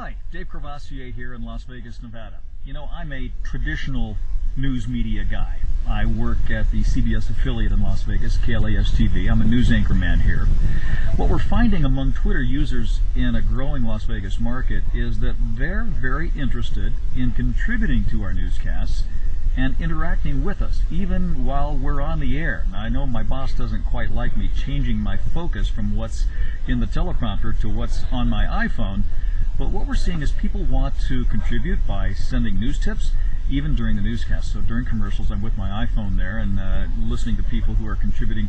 Hi, Dave Courvoisier here in Las Vegas, Nevada. You know, I'm a traditional news media guy. I work at the CBS affiliate in Las Vegas, KLAS-TV. I'm a news anchor man here. What we're finding among Twitter users in a growing Las Vegas market is that they're very interested in contributing to our newscasts and interacting with us, even while we're on the air. Now, I know my boss doesn't quite like me changing my focus from what's in the teleprompter to what's on my iPhone, but what we're seeing is people want to contribute by sending news tips, even during the newscast. So during commercials, I'm with my iPhone there and listening to people who are contributing,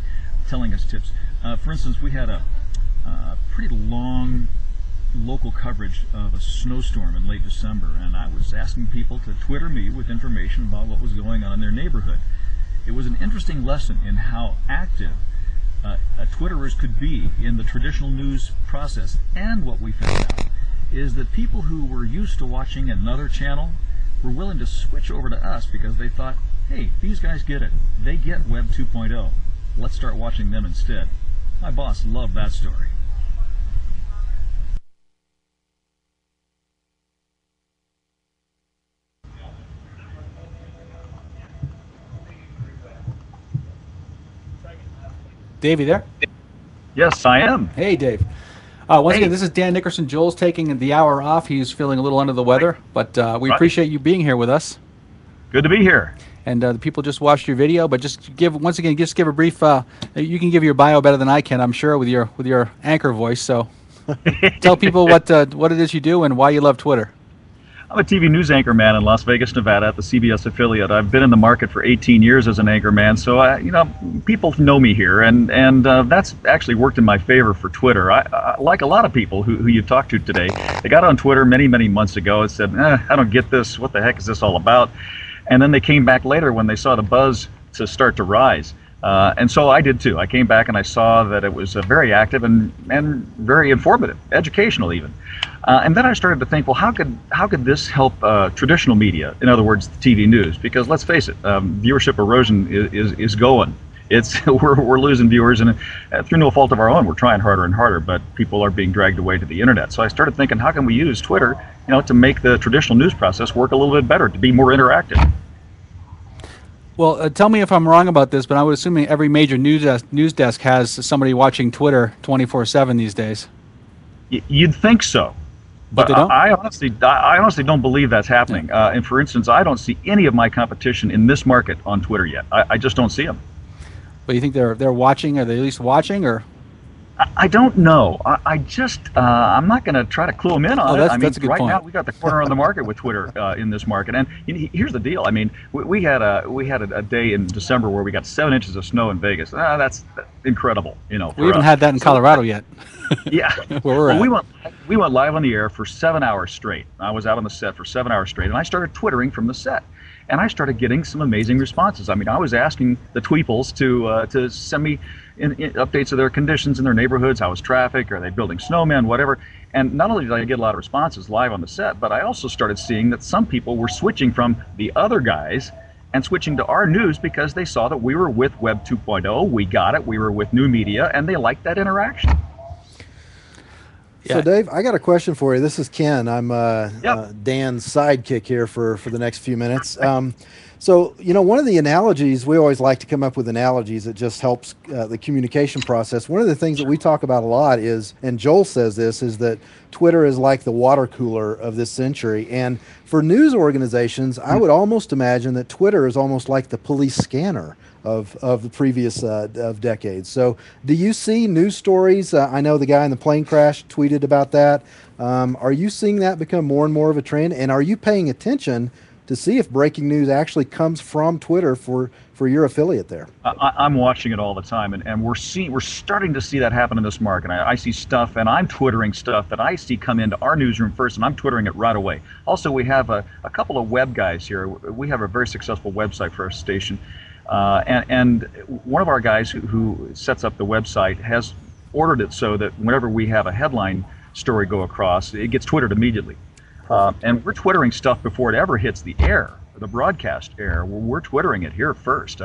telling us tips. For instance, we had a pretty long local coverage of a snowstorm in late December, and I was asking people to Twitter me with information about what was going on in their neighborhood. It was an interesting lesson in how active Twitterers could be in the traditional news process, and what we found out is that people who were used to watching another channel were willing to switch over to us because they thought, hey, these guys get it. They get Web 2.0. Let's start watching them instead. My boss loved that story. Dave, you there? Yes, I am. Hey, Dave. Once again, this is Dan Nickerson. Joel's taking the hour off. He's feeling a little under the weather, but we appreciate you being here with us. Good to be here. And the people just watched your video, but just give a brief. You can give your bio better than I can, I'm sure, with your anchor voice. So, tell people what it is you do and why you love Twitter. I'm a TV news anchor man in Las Vegas, Nevada at the CBS affiliate. I've been in the market for 18 years as an anchor man, so you know, people know me here, and that's actually worked in my favor for Twitter. I like a lot of people who you've talked to today, they got on Twitter many months ago and said, I don't get this, what the heck is this all about? And then they came back later when they saw the buzz to start to rise. And so I did too. I came back and I saw that it was very active and very informative, educational even. And then I started to think, well, how could this help traditional media? In other words, the TV news? Because let's face it, viewership erosion is going. We're losing viewers, and through no fault of our own, we're trying harder and harder. But people are being dragged away to the internet. So I started thinking, how can we use Twitter, you know, to make the traditional news process work a little bit better, to be more interactive? Well, tell me if I'm wrong about this, but I would assume every major news desk has somebody watching Twitter 24/7 these days. You'd think so, but they don't? I honestly don't believe that's happening. Yeah. And for instance, I don't see any of my competition in this market on Twitter yet. I just don't see them. But you think they're watching? Are they at least watching, or? I don't know. I'm not going to try to clue them in on it. I mean, that's a good right point. Now we got the corner on the market with Twitter in this market. And here's the deal. I mean, we had a day in December where we got 7 inches of snow in Vegas. That's incredible. You know, we haven't had that in Colorado yet. Yeah, where we're at. We went live on the air for 7 hours straight. I was out on the set for 7 hours straight, and I started twittering from the set. And I started getting some amazing responses. I mean, I was asking the tweeples to send me in updates of their conditions in their neighborhoods. How was traffic? Are they building snowmen? Whatever. And not only did I get a lot of responses live on the set, but I also started seeing that some people were switching from the other guys and switching to our news because they saw that we were with Web 2.0. We got it. We were with new media, and they liked that interaction. Yeah. So, Dave, I got a question for you. This is Ken. I'm Dan's sidekick here for the next few minutes. So, you know, one of the analogies, we always like to come up with analogies that just helps the communication process. One of the things that we talk about a lot is, and Joel says this, is that Twitter is like the water cooler of this century. And for news organizations, I would almost imagine that Twitter is almost like the police scanner of the previous of decades. So do you see news stories? I know the guy in the plane crash tweeted about that. Are you seeing that become more and more of a trend? And are you paying attention to see if breaking news actually comes from Twitter for your affiliate there? I'm watching it all the time, and we're starting to see that happen in this market. I see stuff, and I'm twittering stuff that I see come into our newsroom first, and I'm twittering it right away. Also, we have a couple of web guys here. We have a very successful website for our station. And one of our guys who sets up the website has ordered it so that whenever we have a headline story go across, it gets twittered immediately. And we're twittering stuff before it ever hits the air, the broadcast air. We're twittering it here first.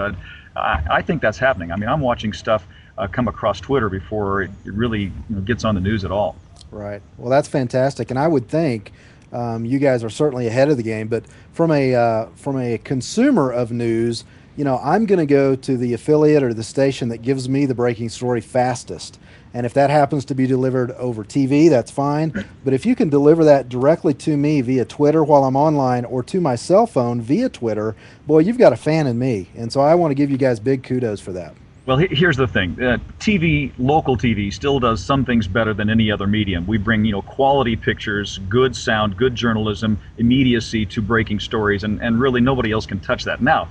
I think that's happening. I mean, I'm watching stuff come across Twitter before it really gets on the news at all. Right. Well, that's fantastic, and I would think you guys are certainly ahead of the game. But from a consumer of news, I'm going to go to the affiliate or the station that gives me the breaking story fastest. And if that happens to be delivered over TV, that's fine. But if you can deliver that directly to me via Twitter while I'm online, or to my cell phone via Twitter, boy, you've got a fan in me. And so I want to give you guys big kudos for that. Well, here's the thing. TV, local TV, still does some things better than any other medium. We bring, quality pictures, good sound, good journalism, immediacy to breaking stories, and really nobody else can touch that. Now,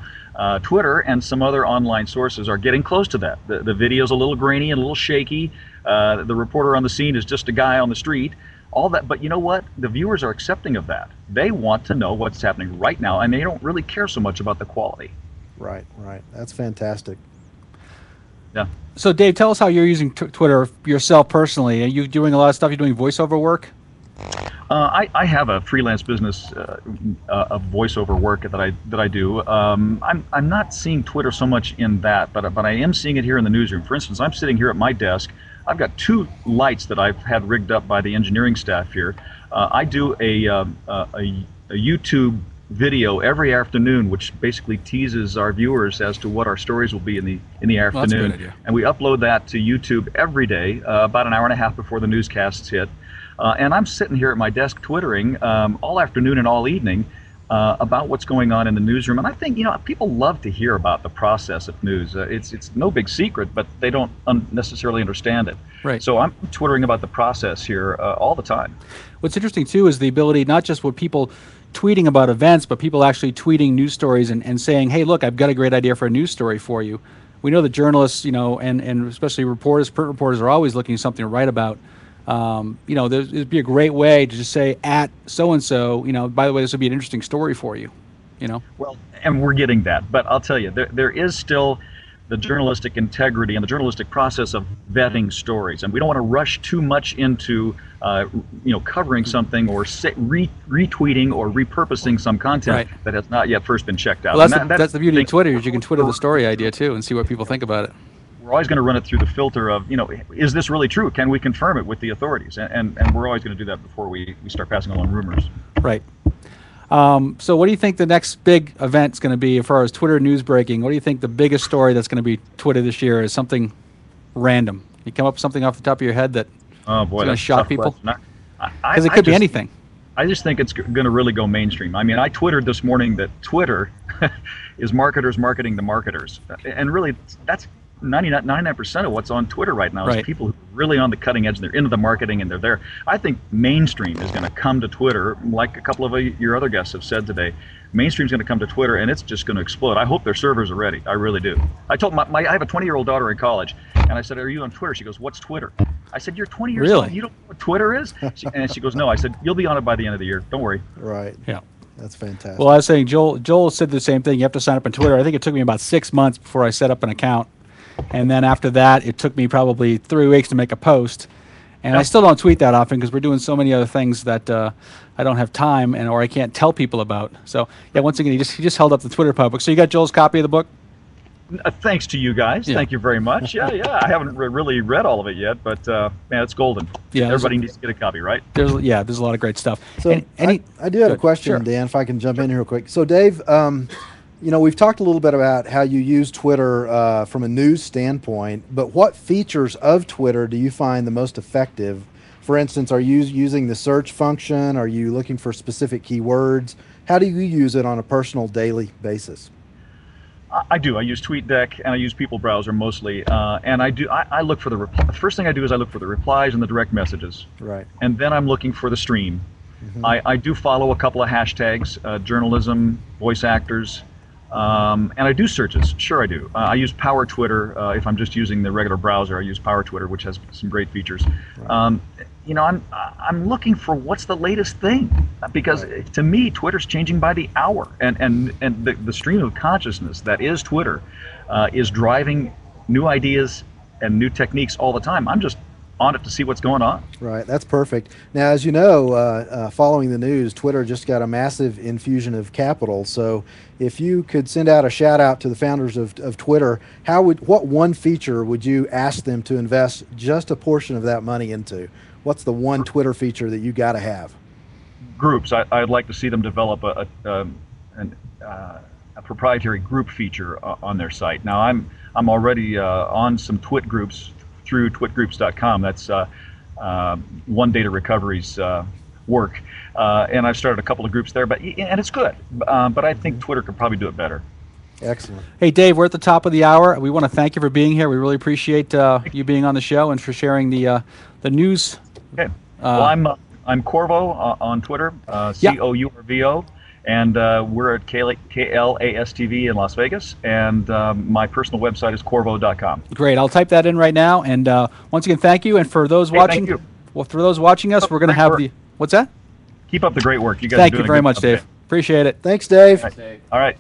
Twitter and some other online sources are getting close to that. The video's a little grainy and a little shaky. The reporter on the scene is just a guy on the street. All that, but you know what? The viewers are accepting of that. They want to know what's happening right now, and they don't really care so much about the quality. Right. That's fantastic. Yeah. So, Dave, tell us how you're using Twitter yourself personally. Are you doing a lot of stuff? You're doing voiceover work? I have a freelance business of voiceover work that I do. I'm not seeing Twitter so much in that, but I am seeing it here in the newsroom. For instance, I'm sitting here at my desk. I've got 2 lights that I've had rigged up by the engineering staff here. I do a YouTube video every afternoon, which basically teases our viewers as to what our stories will be in the afternoon. That's a good idea. And we upload that to YouTube every day, about an hour and a half before the newscasts hit. And I'm sitting here at my desk twittering all afternoon and all evening about what's going on in the newsroom. And I think people love to hear about the process of news. It's no big secret, but they don't necessarily understand it. Right. So I'm twittering about the process here all the time. What's interesting too is the ability, not just with people tweeting about events, but people actually tweeting news stories and saying, hey, look, I've got a great idea for a news story for you. We know that journalists, and especially reporters, print reporters, are always looking for something to write about. It'd be a great way to just say at so-and-so, by the way, this would be an interesting story for you, Well, and we're getting that. But I'll tell you, there is still the journalistic integrity and the journalistic process of vetting stories. And we don't want to rush too much into, covering something or retweeting or repurposing some content that has not yet first been checked out. Well, that's the beauty of Twitter, is you can Twitter the story idea too and see what people think about it. We're always going to run it through the filter of, is this really true? Can we confirm it with the authorities? And we're always going to do that before we start passing along rumors. Right. So what do you think the next big event is going to be as far as Twitter news breaking? What do you think the biggest story that's going to be Twitter this year is? Something random. You come up with something off the top of your head that is going to shock people? Because it could be anything. I just think it's going to really go mainstream. I mean, I twittered this morning that Twitter is marketers marketing the marketers. And really, that's 99% of what's on Twitter right now is people who are really on the cutting edge. They're into the marketing and they're there. I think mainstream is going to come to Twitter, like a couple of your other guests have said today. Mainstream's going to come to Twitter, and it's just going to explode. I hope their servers are ready. I really do. I told I have a 20-year-old daughter in college, and I said, "Are you on Twitter?" She goes, "What's Twitter?" I said, "You're 20 years old. You don't know what Twitter is?" And she goes, "No." I said, "You'll be on it by the end of the year. Don't worry." Right. Yeah. That's fantastic. Well, I was saying, Joel said the same thing. You have to sign up on Twitter. I think it took me about 6 months before I set up an account. And then after that, it took me probably 3 weeks to make a post. And I still don't tweet that often because we're doing so many other things that I don't have time or I can't tell people about. So, yeah, once again, he just held up the Twitter public. So you got Joel's copy of the book? Thanks to you guys. Yeah. Thank you very much. Yeah. I haven't really read all of it yet, but man, it's golden. Yeah, everybody needs to get a copy, right? There's a lot of great stuff. So I do have a question, Dan, if I can jump in here real quick. So, Dave, we've talked a little bit about how you use Twitter from a news standpoint, but what features of Twitter do you find the most effective? For instance, are you using the search function? Are you looking for specific keywords? How do you use it on a personal daily basis? I do. I use TweetDeck and I use People Browser mostly, and I look for the first thing I do is I look for the replies and the direct messages. Right. And then I'm looking for the stream. Mm-hmm. I do follow a couple of hashtags, journalism, voice actors, and I do searches. Sure, I do. I use Power Twitter if I'm just using the regular browser. I use Power Twitter, which has some great features. Right. I'm looking for what's the latest thing, because to me, Twitter's changing by the hour, and the stream of consciousness that is Twitter is driving new ideas and new techniques all the time. I'm just on it to see what's going on. Right, that's perfect. Now, as you know, following the news, Twitter just got a massive infusion of capital. So if you could send out a shout out to the founders of Twitter, what one feature would you ask them to invest just a portion of that money into? what's the one Twitter feature that you got to have? Groups. I'd like to see them develop a proprietary group feature on their site. Now I'm already on some Twit groups through twitgroups.com. That's One Data Recovery's work, and I've started a couple of groups there. And it's good. But I think Twitter could probably do it better. Excellent. Hey, Dave, we're at the top of the hour. We want to thank you for being here. We really appreciate you being on the show and for sharing the news. Okay. Well, I'm Courvo on Twitter, Courvo, and we're at KLASTV in Las Vegas, and my personal website is Courvo.com. Great. I'll type that in right now. And once again, thank you. And for those watching, well, for those watching us, we're going to have the what's that? Keep up the great work. You guys. Thank you very much, Dave. Appreciate it. Thanks, Dave. All right.